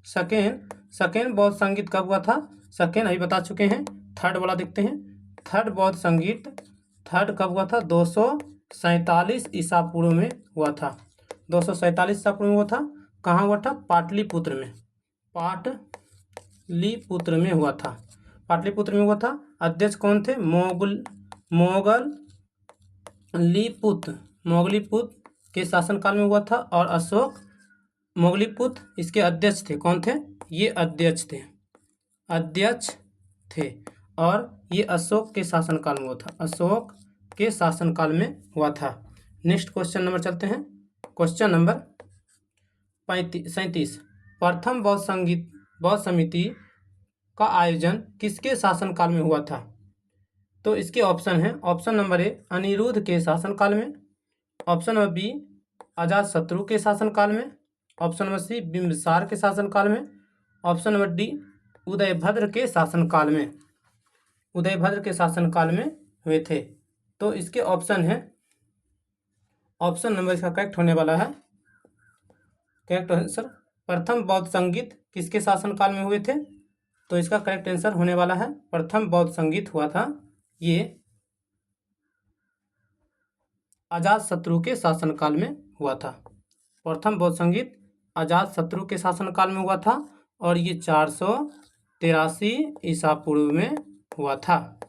सेकेंड बौद्ध संगीत कब हुआ था? सेकेंड अभी बता चुके हैं। थर्ड वाला देखते हैं। थर्ड बौद्ध संगीत कब हुआ था? 247 ईसा पूर्व में हुआ था। 247 ईसा पूर्व में हुआ था। कहाँ हुआ था? पाटलिपुत्र में हुआ था। अध्यक्ष कौन थे? मोगलीपुत्र के शासनकाल में हुआ था। और अशोक मोगलीपुत्र इसके अध्यक्ष थे। कौन थे? ये अध्यक्ष थे। और ये अशोक के शासनकाल में हुआ था। नेक्स्ट क्वेश्चन नंबर चलते हैं। Question number 37। प्रथम बौद्ध समिति का आयोजन किसके शासनकाल में हुआ था? तो इसके ऑप्शन है। ऑप्शन नंबर ए अनिरुद्ध के शासनकाल में। ऑप्शन नंबर बी अजातशत्रु के शासनकाल में। ऑप्शन नंबर सी बिंबिसार के शासनकाल में। ऑप्शन नंबर डी उदयभद्र के शासनकाल में हुए थे। तो इसके ऑप्शन है। ऑप्शन नंबर इसका करेक्ट होने वाला है। करेक्ट आंसर प्रथम बौद्ध संगीत किसके शासनकाल में हुए थे? तो इसका करेक्ट आंसर होने वाला है प्रथम बौद्ध संगीत हुआ था ये अजातशत्रु के शासनकाल में हुआ था। प्रथम बौद्ध संगीत अजातशत्रु के शासनकाल में हुआ था। और ये 483 ईसा पूर्व में हुआ था।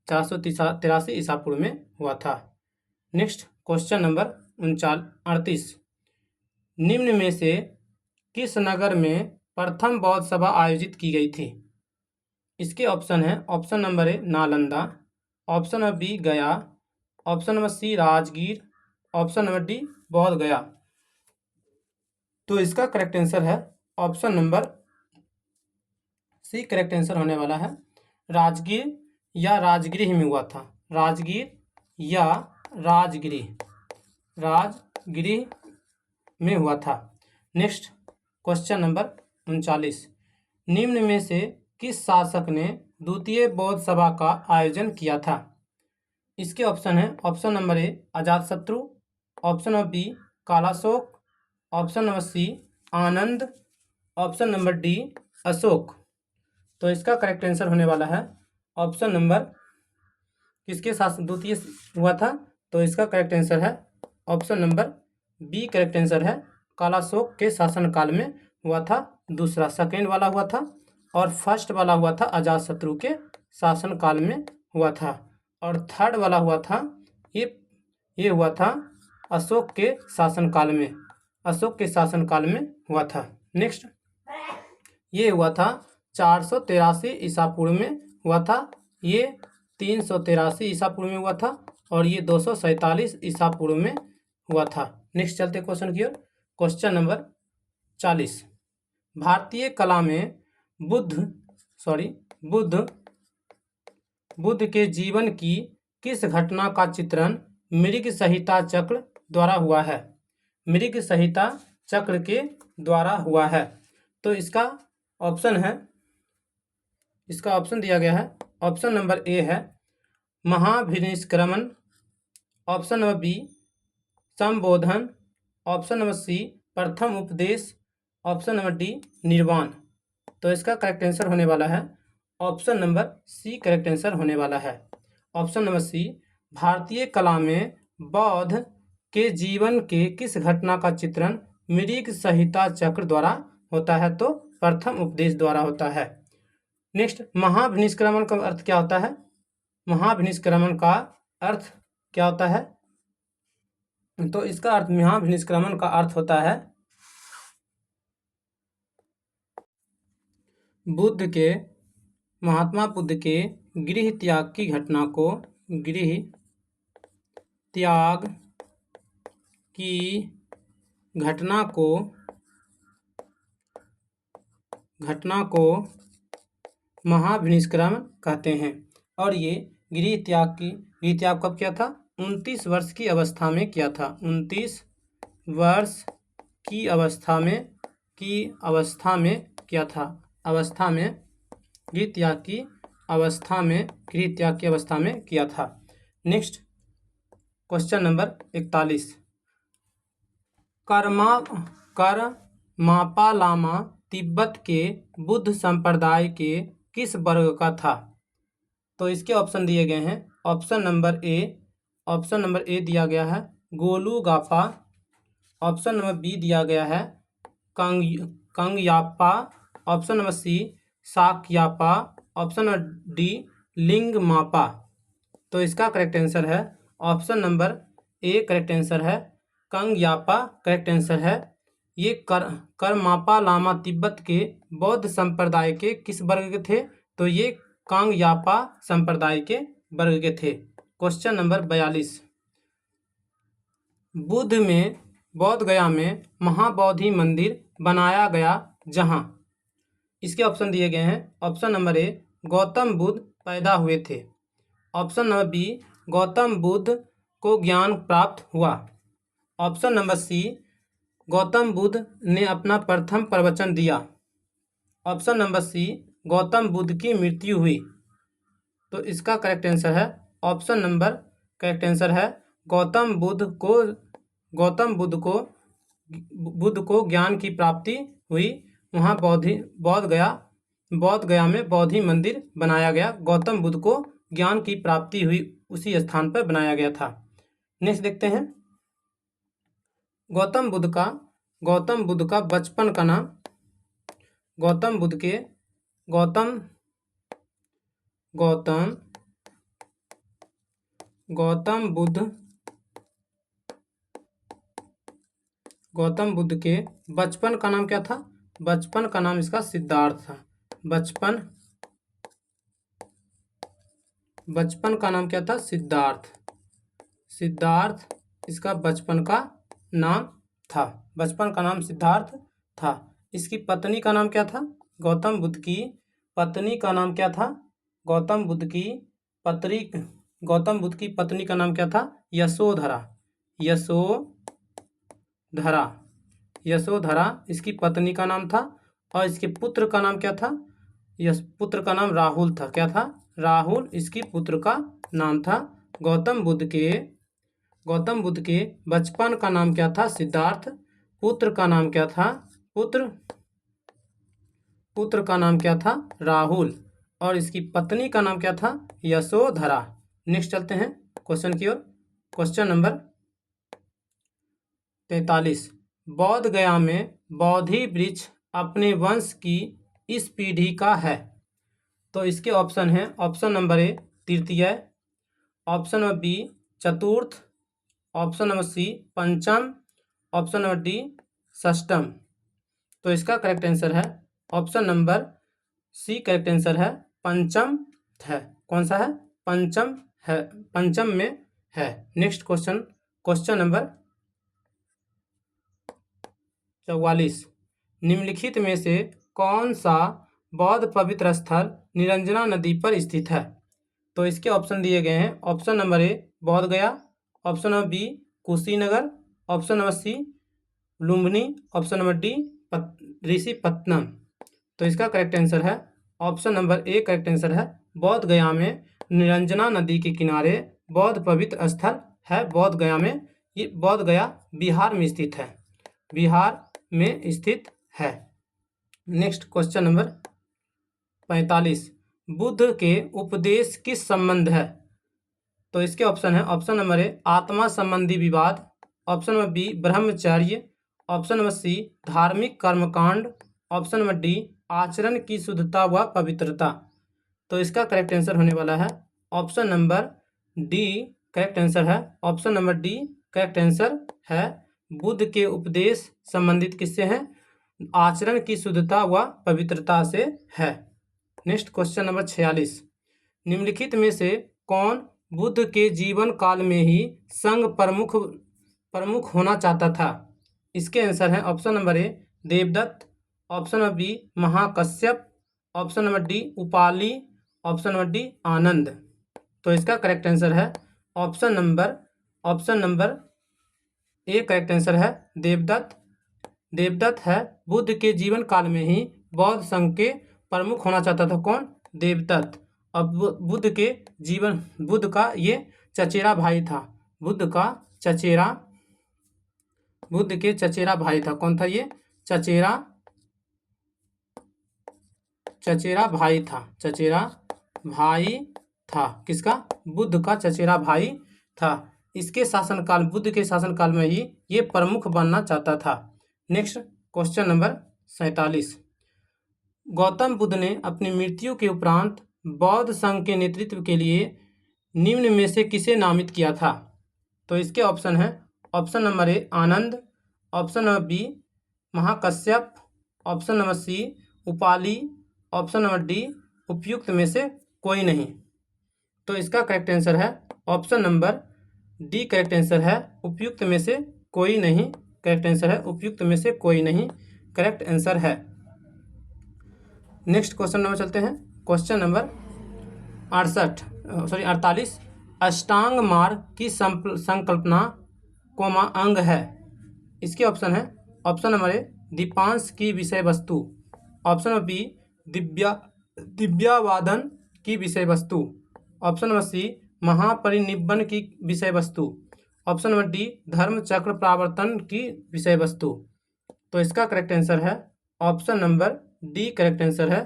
483 ईसा पूर्व में हुआ था। Next question number 38। निम्न में से किस नगर में प्रथम बौद्ध सभा आयोजित की गई थी? इसके ऑप्शन है। Option number A Nalanda. Option number B Gaya. Option number C Rajgir. Option number D Bodh Gaya. तो इसका करेक्ट आंसर है option number C. Correct answer होने वाला है राजगीर या राजगृह में हुआ था। राजगीर या राजगृह में हुआ था। Next question number 39। निम्न में से किस शासक ने द्वितीय बौद्ध सभा का आयोजन किया था? इसके ऑप्शन है। Option number A Ajatashatru. Option number B Kalashoka. Option number C Anand. Option number D Ashoka. तो इसका करेक्ट आंसर होने वाला है ऑप्शन नंबर किसके साथ द्वितीय हुआ था? तो इसका करेक्ट आंसर है option number B. Correct answer है कालाशोक के शासनकाल में हुआ था। दूसरा सेकेंड वाला हुआ था। और फर्स्ट वाला हुआ था अजातशत्रु के शासनकाल में हुआ था। और थर्ड वाला हुआ था ये हुआ था अशोक के शासनकाल में हुआ था। नेक्स्ट ये हुआ था 483 ईसा पूर्व में हुआ था। ये 383 ईसा पूर्व में हुआ था। और ये 247 ईसा पूर्व में हुआ था। नेक्स्ट चलते क्वेश्चन की ओर। Question number 40। भारतीय कला में बुद्ध के जीवन की किस घटना का चित्रण मृग संहिता चक्र द्वारा हुआ है? मृग संहिता चक्र के द्वारा हुआ है। तो इसका ऑप्शन दिया गया है। ऑप्शन नंबर ए है महाभिनिष्क्रमण। ऑप्शन नंबर बी संबोधन। ऑप्शन नंबर सी प्रथम उपदेश। ऑप्शन नंबर डी निर्वाण। तो इसका करेक्ट आंसर होने वाला है option number C. Correct answer होने वाला है ऑप्शन नंबर सी। भारतीय कला में बौद्ध के जीवन के किस घटना का चित्रण मृग संहिता चक्र द्वारा होता है? तो प्रथम उपदेश द्वारा होता है। नेक्स्ट, महाभिनिष्क्रमण का अर्थ क्या होता है? महाभिनिष्क्रमण का अर्थ क्या होता है? तो इसका अर्थ, महाभिनिष्क्रमण का अर्थ होता है महात्मा बुद्ध के गृह त्याग की घटना को, गृह त्याग की घटना को महाभिनिष्क्रमण कहते हैं। और ये गृह त्याग कब किया था? 29 वर्ष की अवस्था में किया था। 29 वर्ष की अवस्था में किया था। गृह त्याग की अवस्था में किया था। Next, question number 41। Karmapa lama Tibet के बुद्ध संप्रदाय के किस वर्ग का था? तो इसके ऑप्शन दिए गए हैं। ऑप्शन नंबर ए दिया गया है गोलू गाफा। ऑप्शन नंबर बी दिया गया है कंगयापा। ऑप्शन नंबर सी साकयापा। ऑप्शन नंबर डी लिंगमापा। तो इसका करेक्ट आंसर है option number A. Correct answer है कंगयापा। करेक्ट आंसर है। ये करमापा लामा तिब्बत के बौद्ध संप्रदाय के किस वर्ग के थे? तो ये कांगयापा संप्रदाय के वर्ग के थे। Question number 42। बोध गया में महाबोधि मंदिर बनाया गया जहां? इसके ऑप्शन दिए गए हैं। Option number A Gautam Buddha पैदा हुए थे। Option number B Gautam Buddha को ज्ञान प्राप्त हुआ। Option number C Gautam Buddha ने अपना प्रथम प्रवचन दिया। Option number C Gautam Buddha की मृत्यु हुई। तो इसका करेक्ट आंसर है ऑप्शन नंबर। करेक्ट आंसर है गौतम बुद्ध को ज्ञान की प्राप्ति हुई। वहाँ बौद्ध गया में बोधि मंदिर बनाया गया। गौतम बुद्ध को ज्ञान की प्राप्ति हुई, उसी स्थान पर बनाया गया था। नेक्स्ट देखते हैं, गौतम बुद्ध का बचपन का नाम। गौतम बुद्ध के बचपन का नाम क्या था? बचपन का नाम इसका सिद्धार्थ था। बचपन का नाम क्या था? सिद्धार्थ इसका बचपन का नाम था। बचपन का नाम सिद्धार्थ था। इसकी पत्नी का नाम क्या था? गौतम बुद्ध की पत्नी का नाम क्या था? गौतम बुद्ध की पत्नी का नाम क्या था? यशोधरा इसकी पत्नी का नाम था। और इसके पुत्र का नाम क्या था? पुत्र का नाम राहुल था। क्या था? राहुल इसकी पुत्र का नाम था। गौतम बुद्ध के बचपन का नाम क्या था? सिद्धार्थ। पुत्र का नाम क्या था? पुत्र का नाम क्या था? राहुल। और इसकी पत्नी का नाम क्या था? यशोधरा। नेक्स्ट चलते हैं क्वेश्चन की ओर। Question number 43। बौद्ध गया में बोधि वृक्ष अपने वंश की इस पीढ़ी का है। तो इसके ऑप्शन हैं। ऑप्शन नंबर ए तृतीय। ऑप्शन नंबर बी चतुर्थ। ऑप्शन नंबर सी पंचम। ऑप्शन नंबर डी षष्टम। तो इसका करेक्ट आंसर है option number C. Correct answer है पंचम है। कौन सा है? पंचम है, पंचम में है। Next question number 44। निम्नलिखित में से कौन सा बौद्ध पवित्र स्थल निरंजना नदी पर स्थित है? तो इसके ऑप्शन दिए गए हैं। Option number A Bodh Gaya. Option number B Kushinagar. Option number C Lumbini. Option number D Rishipattanam. तो इसका करेक्ट आंसर है option number A. Correct answer है बौद्ध गया में निरंजना नदी के किनारे बौद्ध पवित्र स्थल है। बौद्ध गया में, ये बौद्ध गया बिहार में स्थित है। बिहार में स्थित है। Next question number 45। बुद्ध के उपदेश किस संबंध है? तो इसके ऑप्शन है। ऑप्शन नंबर ए आत्मा संबंधी विवाद। ऑप्शन नंबर बी ब्रह्मचर्य, ऑप्शन नंबर सी धार्मिक कर्मकांड, ऑप्शन नंबर डी आचरण की शुद्धता व पवित्रता। तो इसका करेक्ट आंसर होने वाला है option number D correct answer है। Option number D correct answer है। बुद्ध के उपदेश संबंधित किससे हैं? आचरण की शुद्धता व पवित्रता से है। नेक्स्ट क्वेश्चन नंबर 46, निम्नलिखित में से कौन बुद्ध के जीवन काल में ही संघ प्रमुख होना चाहता था? इसके आंसर है option number A Devadatta, option number B Mahakashyap, option number D Upali, option number D Ananda. तो इसका करेक्ट आंसर है option number A correct answer है देवदत्त। देवदत्त है। बुद्ध के जीवन काल में ही बौद्ध संघ के प्रमुख होना चाहता था। कौन? देवदत्त। अब बुद्ध का ये चचेरा भाई था। बुद्ध के चचेरा भाई था। कौन था ये? चचेरा भाई था। किसका? बुद्ध का चचेरा भाई था। बुद्ध के शासनकाल में ही ये प्रमुख बनना चाहता था। Next question number 47, Gautam Buddha ने अपनी मृत्यु के उपरांत बौद्ध संघ के नेतृत्व के लिए निम्न में से किसे नामित किया था? तो इसके ऑप्शन है option number A Anand, option number B Mahakashyap, option number C Upali, option number D उपयुक्त में से कोई नहीं। तो इसका करेक्ट आंसर है option number D correct answer है उपयुक्त में से कोई नहीं। करेक्ट आंसर है उपयुक्त में से कोई नहीं, करेक्ट आंसर है। नेक्स्ट क्वेश्चन नंबर चलते हैं। क्वेश्चन नंबर 48 अष्टांग मार्ग की संकल्पना कोमा अंग है। इसके ऑप्शन है ऑप्शन नंबर ए दीपांश की विषय वस्तु, ऑप्शन नंबर बी दिव्यावादन की विषय वस्तु, ऑप्शन नंबर सी महापरिनिब्बन की विषय वस्तु, ऑप्शन नंबर डी धर्म चक्र प्रावर्तन की विषय वस्तु। तो इसका करेक्ट आंसर है option number D correct answer है।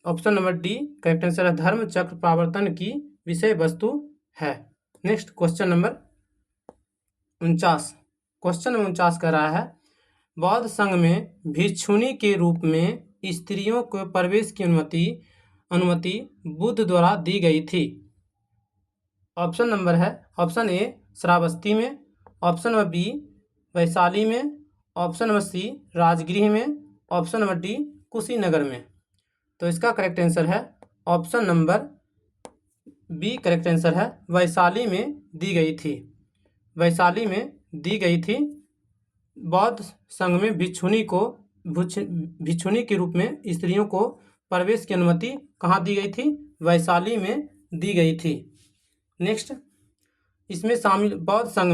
Option number D correct answer है, धर्म चक्र प्रावर्तन की विषय वस्तु है। Next question number 49, question number 49 कह रहा है बौद्ध संघ में भिक्षुणी के रूप में स्त्रियों को प्रवेश की अनुमति बुद्ध द्वारा दी गई थी। ऑप्शन नंबर है ऑप्शन ए श्रावस्ती में, ऑप्शन नंबर बी वैशाली में, ऑप्शन नंबर सी राजगृह में, ऑप्शन नंबर डी कुशीनगर में। तो इसका करेक्ट आंसर है option number B correct answer है, वैशाली में दी गई थी। वैशाली में दी गई थी। बौद्ध संघ में भिक्षुणी के रूप में स्त्रियों को प्रवेश की अनुमति कहाँ दी गई थी? वैशाली में दी गई थी। नेक्स्ट इसमें शामिल बौद्ध संघ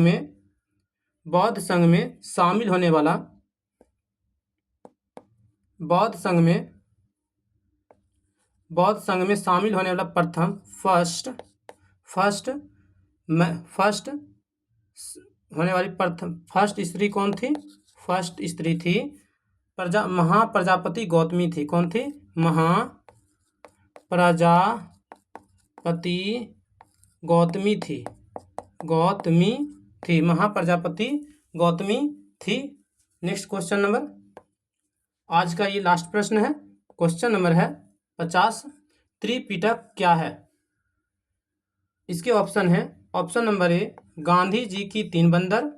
में शामिल होने वाला प्रथम फर्स्ट स्त्री कौन थी? फर्स्ट स्त्री थी महाप्रजापति गौतमी थी। कौन थी? महाप्रजापति गौतमी थी। महाप्रजापति गौतमी थी। नेक्स्ट क्वेश्चन नंबर, आज का ये लास्ट प्रश्न है। क्वेश्चन नंबर है 50, त्रिपिटक क्या है? इसके ऑप्शन है option number A Gandhi ji की 3 बंदर,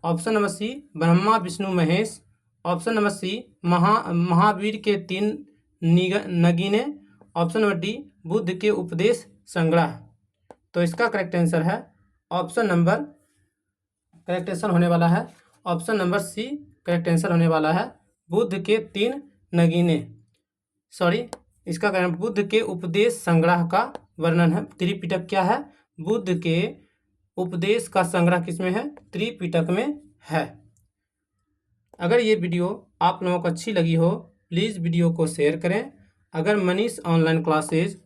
option number C Brahma Vishnu Mahesh, option number C Mahavir के 3 नगीने, ऑप्शन नंबर डी बुद्ध के उपदेश संग्रह। तो इसका करेक्ट आंसर है ऑप्शन नंबर करेक्ट आंसर होने वाला है option number C correct answer होने वाला है, बुद्ध के 3 नगीने। इसका कारण बुद्ध के उपदेश संग्रह का वर्णन है। त्रिपिटक क्या है? बुद्ध के उपदेश का संग्रह किसमें है? त्रिपिटक में है। अगर ये वीडियो आप लोगों को अच्छी लगी हो प्लीज़ वीडियो को शेयर करें। अगर मनीष ऑनलाइन क्लासेज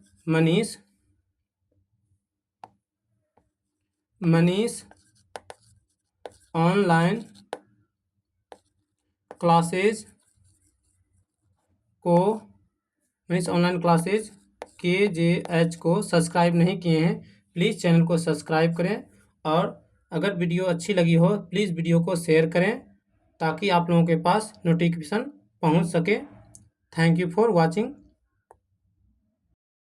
KJH को सब्सक्राइब नहीं किए हैं प्लीज़ चैनल को सब्सक्राइब करें और अगर वीडियो अच्छी लगी हो प्लीज़ वीडियो को शेयर करें ताकि आप लोगों के पास नोटिफिकेशन पहुंच सके। Thank you for watching.